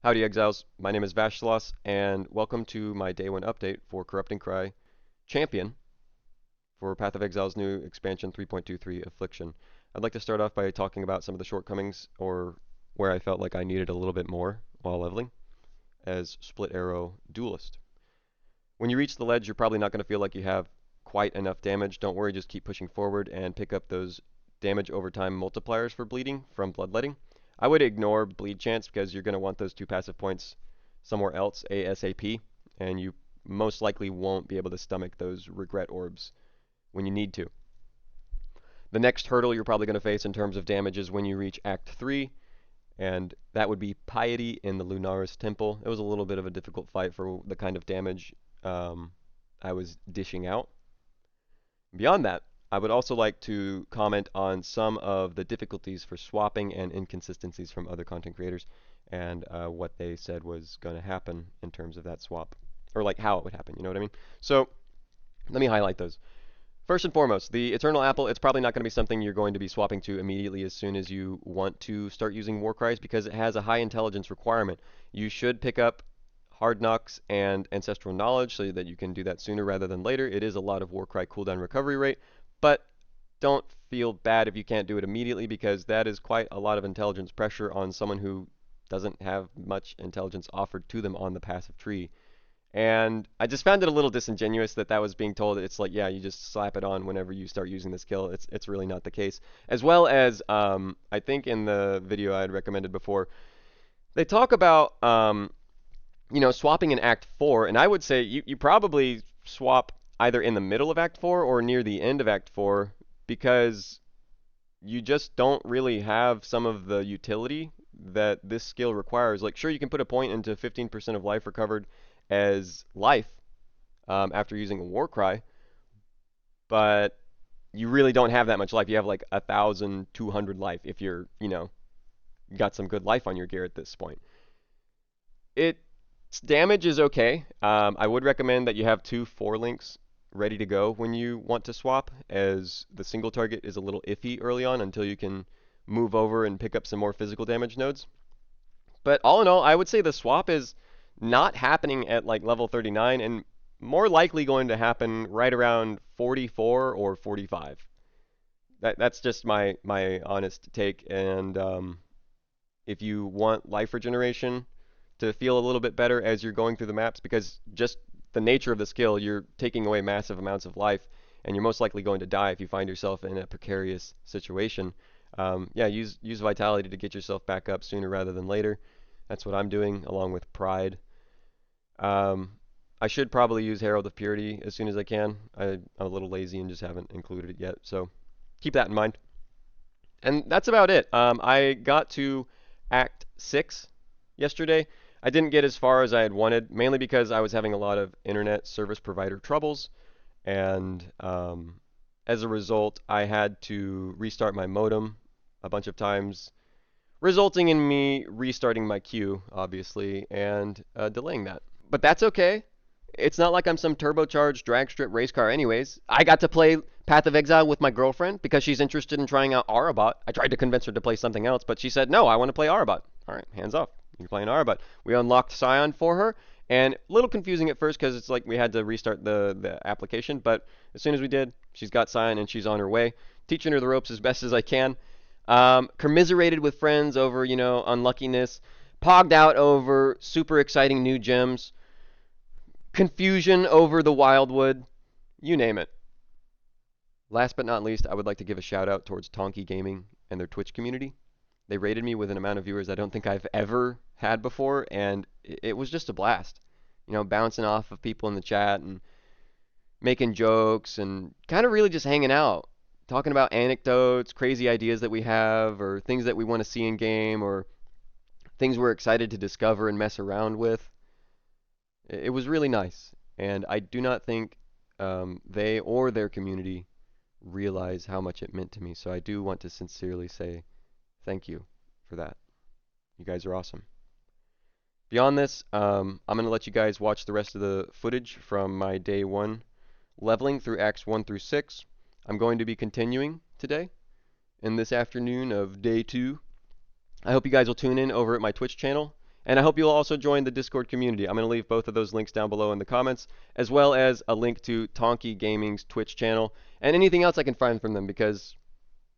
Howdy Exiles, my name is Vashtalos, and welcome to my Day 1 update for Corrupting Cry Champion for Path of Exile's new expansion 3.23 Affliction. I'd like to start off by talking about some of the shortcomings, or where I felt like I needed a little bit more while leveling, as Split Arrow Duelist. When you reach the ledge, you're probably not going to feel like you have quite enough damage. Don't worry, just keep pushing forward and pick up those damage over time multipliers for bleeding from bloodletting. I would ignore bleed chance because you're going to want those 2 passive points somewhere else ASAP, and you most likely won't be able to stomach those regret orbs when you need to. The next hurdle you're probably going to face in terms of damage is when you reach Act 3, and that would be Piety in the Lunaris Temple. It was a little bit of a difficult fight for the kind of damage I was dishing out. Beyond that, I would also like to comment on some of the difficulties for swapping and inconsistencies from other content creators and what they said was going to happen in terms of that swap, or like how it would happen, you know what I mean? So let me highlight those. First and foremost, the Eternal Apple, it's probably not going to be something you're going to be swapping to immediately as soon as you want to start using Warcries because it has a high intelligence requirement. You should pick up Hard Knocks and Ancestral Knowledge so that you can do that sooner rather than later. It is a lot of Warcry cooldown recovery rate, but don't feel bad if you can't do it immediately because that is quite a lot of intelligence pressure on someone who doesn't have much intelligence offered to them on the passive tree. And I just found it a little disingenuous that was being told. It's like, yeah, you just slap it on whenever you start using the skill. It's really not the case. As well as, I think in the video I had recommended before, they talk about, swapping in Act 4, and I would say you probably swap either in the middle of Act 4 or near the end of Act 4 because you just don't really have some of the utility that this skill requires. Like, sure, you can put a point into 15% of life recovered as life after using a Warcry, but you really don't have that much life. You have like 1,200 life if you're, got some good life on your gear at this point. Its damage is okay. I would recommend that you have 2 4-links ready to go when you want to swap, as the single target is a little iffy early on until you can move over and pick up some more physical damage nodes. But all in all, I would say the swap is not happening at like level 39 and more likely going to happen right around 44 or 45. That's just my honest take. And if you want life regeneration to feel a little bit better as you're going through the maps, because just the nature of the skill, you're taking away massive amounts of life, and you're most likely going to die if you find yourself in a precarious situation. Yeah, use Vitality to get yourself back up sooner rather than later. That's what I'm doing, along with Pride. I should probably use Herald of Purity as soon as I can. I'm a little lazy and just haven't included it yet, so keep that in mind. And that's about it. I got to Act 6 yesterday. I didn't get as far as I had wanted, mainly because I was having a lot of internet service provider troubles, and as a result, I had to restart my modem a bunch of times, resulting in me restarting my queue, obviously, and delaying that. But that's okay. It's not like I'm some turbocharged drag strip race car anyways. I got to play Path of Exile with my girlfriend because she's interested in trying out Arabot. I tried to convince her to play something else, but she said, no, I want to play Arabot. All right, hands off. You're playing Arabot. We unlocked Scion for her, and a little confusing at first because it's like we had to restart the application, but as soon as we did, she's got Scion and she's on her way. Teaching her the ropes as best as I can. Commiserated with friends over, unluckiness. Pogged out over super exciting new gems. Confusion over the Wildwood. You name it. Last but not least, I would like to give a shout out towards Tonkee Gaming and their Twitch community. They rated me with an amount of viewers I don't think I've ever had before, and it was just a blast. Bouncing off of people in the chat and making jokes and kind of really just hanging out. Talking about anecdotes, crazy ideas that we have, or things that we want to see in game, or things we're excited to discover and mess around with. It was really nice, and I do not think they or their community realize how much it meant to me. So I do want to sincerely say thank you for that. You guys are awesome. Beyond this, I'm going to let you guys watch the rest of the footage from my day 1 leveling through Acts 1 through 6. I'm going to be continuing today in this afternoon of day 2. I hope you guys will tune in over at my Twitch channel And I hope you'll also join the Discord community. I'm going to leave both of those links down below in the comments, as well as a link to Tonkee Gaming's Twitch channel and anything else I can find from them because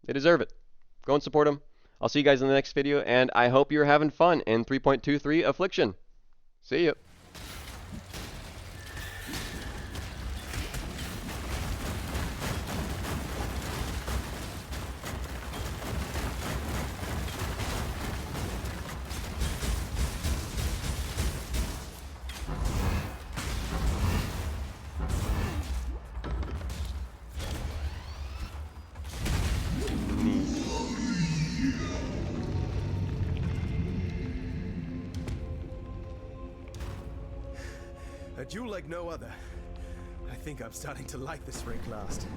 they deserve it. Go and support them. I'll see you guys in the next video, and I hope you're having fun in 3.23 Affliction. See ya. A duel like no other. I think I'm starting to like this rank last.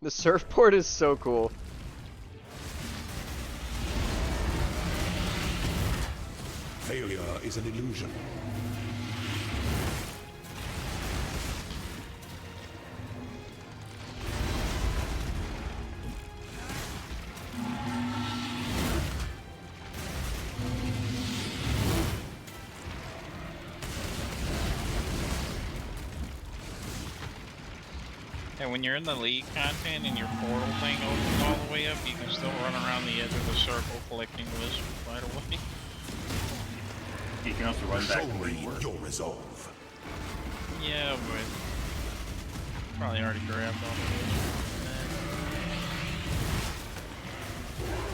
The surfboard is so cool. Failure is an illusion. And when you're in the league content and your portal thing opens all the way up, you can still run around the edge of the circle collecting wisps right away. You can also run back Show to where me you were. your resolve. Yeah, but probably already grabbed all the wisps.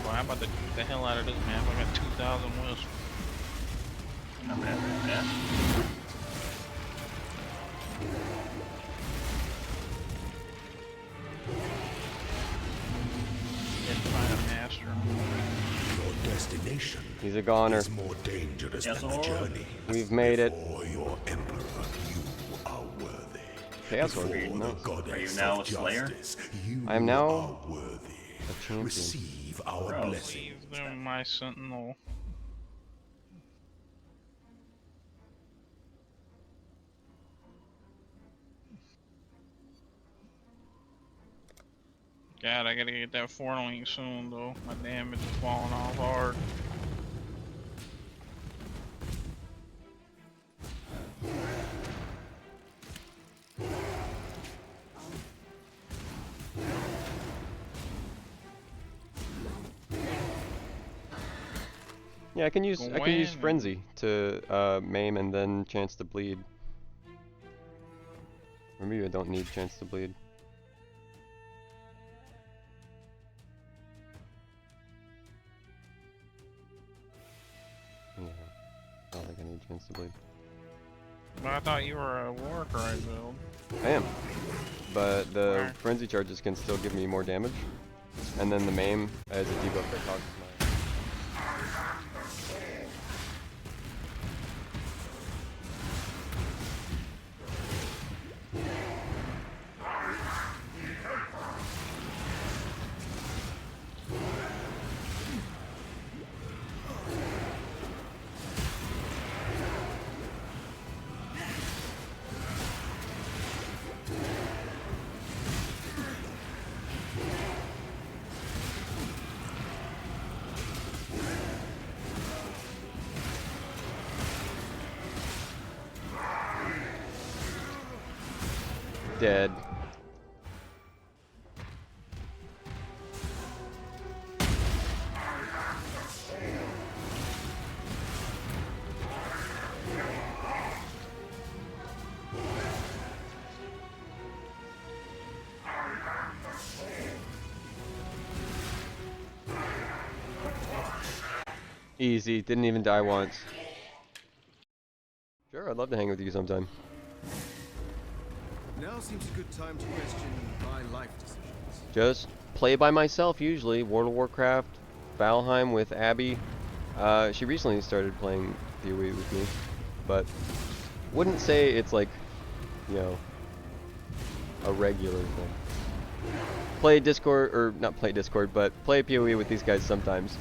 Well, how about the hell out of this map? I got 2,000 wisps. Not bad, not bad. Didn't find a master. Your destination He's a goner. is more dangerous Yes, than the Lord. journey. We've made it. For your emperor, you are worthy. Chaos Order. Before the No. goddess Are you now of a slayer? justice, you I am now are worthy. a champion. Receive our Bro. blessing. Leave them my sentinel. God, I gotta get that four-link soon though. My damage is falling off hard. Yeah, I can use Gwen. frenzy to maim and then chance to bleed. Or maybe I don't need chance to bleed. Yeah, I don't think I need chance to bleed. But I thought you were a Warcry build. I am, but the Where? frenzy charges can still give me more damage, and then the maim as a debuff that causes my. Dead. Easy, didn't even die once. Sure, I'd love to hang with you sometime. Now seems a good time to question my life decisions. Just play by myself usually. World of Warcraft, Valheim with Abby, She recently started playing POE with me, but wouldn't say it's like, you know, a regular thing. Play Discord, or not play Discord, but play POE with these guys sometimes.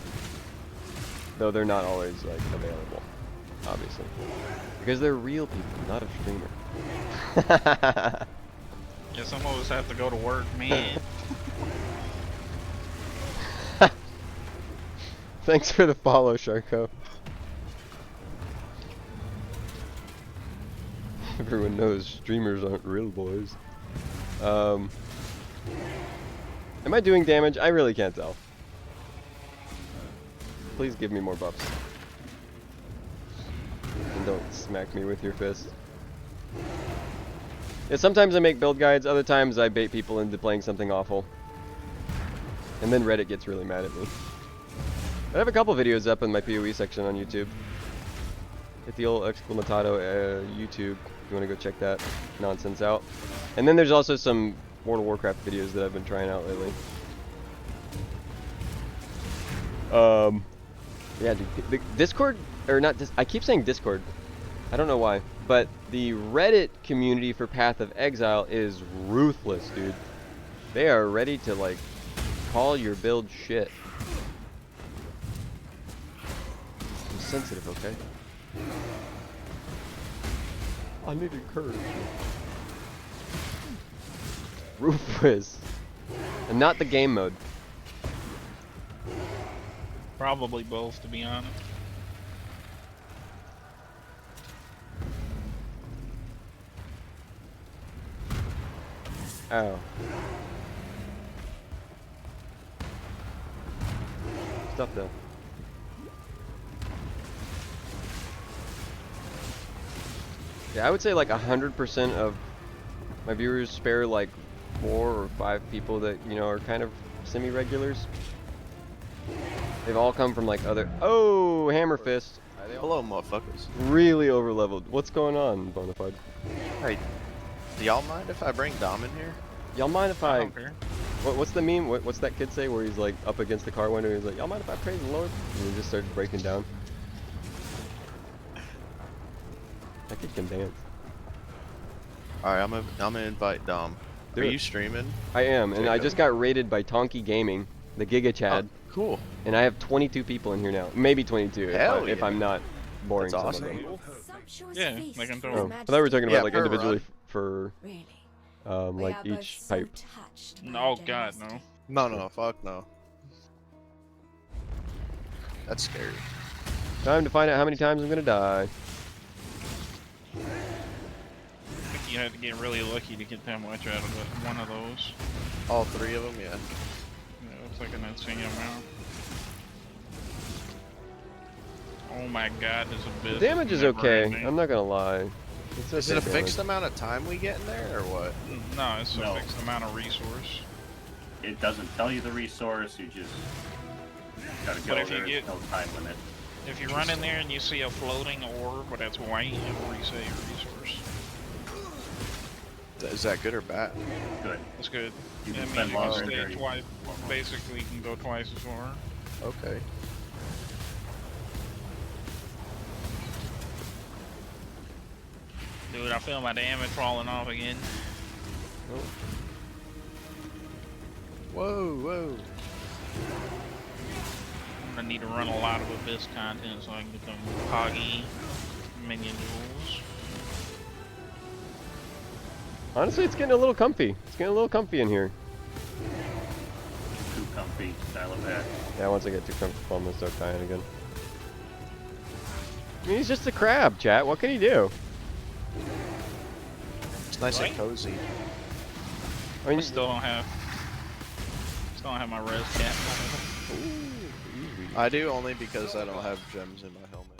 Though they're not always like available, obviously, because they're real people, not a streamer. Yeah, some of us have to go to work, man. Thanks for the follow, Sharko. Everyone knows streamers aren't real boys. Am I doing damage? I really can't tell. Please give me more buffs. And don't smack me with your fist. Yeah, sometimes I make build guides, other times I bait people into playing something awful. And then Reddit gets really mad at me. I have a couple videos up in my POE section on YouTube. Hit the old exclamatado YouTube if you want to go check that nonsense out. And then there's also some World of Warcraft videos that I've been trying out lately. Yeah, dude, the Discord, or not, I keep saying Discord. I don't know why, but the Reddit community for Path of Exile is ruthless, dude. They are ready to, like, call your build shit. I'm sensitive, okay? I need encouragement. Ruthless. And not the game mode. Probably both, to be honest. Oh. Stop though. Yeah, I would say like 100% of my viewers spare like 4 or 5 people that, you know, are kind of semi-regulars. They've all come from like other. Oh, Hammer Fist. Hello, motherfuckers. Really overleveled. What's going on, Bonafide? Hey, do y'all mind if I bring Dom in here? Y'all mind if I I? don't care. What's the meme? What's that kid say where he's like up against the car window? And he's like, "Y'all mind if I praise the Lord?" And he just started breaking down. That kid can dance. All right, I'm gonna invite Dom. Do Are it. you streaming? I am, and I just got raided by Tonkee Gaming, the Giga Chad, Oh, cool. and I have 22 people in here now. Maybe 22 Hell if yeah. I'm not boring That's some awesome. of them. Yeah, they can throw. Oh, I thought we were talking Yeah, about like per individually run. for Really? like each type. Oh god, no. No, fuck no. That's scary. Time to find out how many times I'm gonna die. I think you had to get really lucky to get that much out of it. One of those. All 3 of them, yeah. Yeah, it's like an insane amount. Oh my god, there's a bit. The damage is okay. I'm not gonna lie. It's Is it okay a fixed damage. amount of time we get in there, or what? No, it's a No. fixed amount of resource. It doesn't tell you the resource, you just gotta go. But if you There's get- no time limit. If you run in there and you see a floating orb, but that's white, it will reset your resource. Is that good or bad? Good. That's good. You can That means spend you can longer stay there, you- twice. Basically, you can go twice as far. Okay. Dude, I feel my damage falling off again. Whoa, whoa. I need to run a lot of Abyss content so I can get them Poggy minion duels. Honestly, it's getting a little comfy. It's getting a little comfy in here. Too comfy, dial it back. Yeah, once I get too comfortable, I'm gonna start dying again. I mean, he's just a crab, chat. What can he do? It's nice Right? and cozy. I mean, Still don't have my res cap. I do only because I don't have gems in my helmet.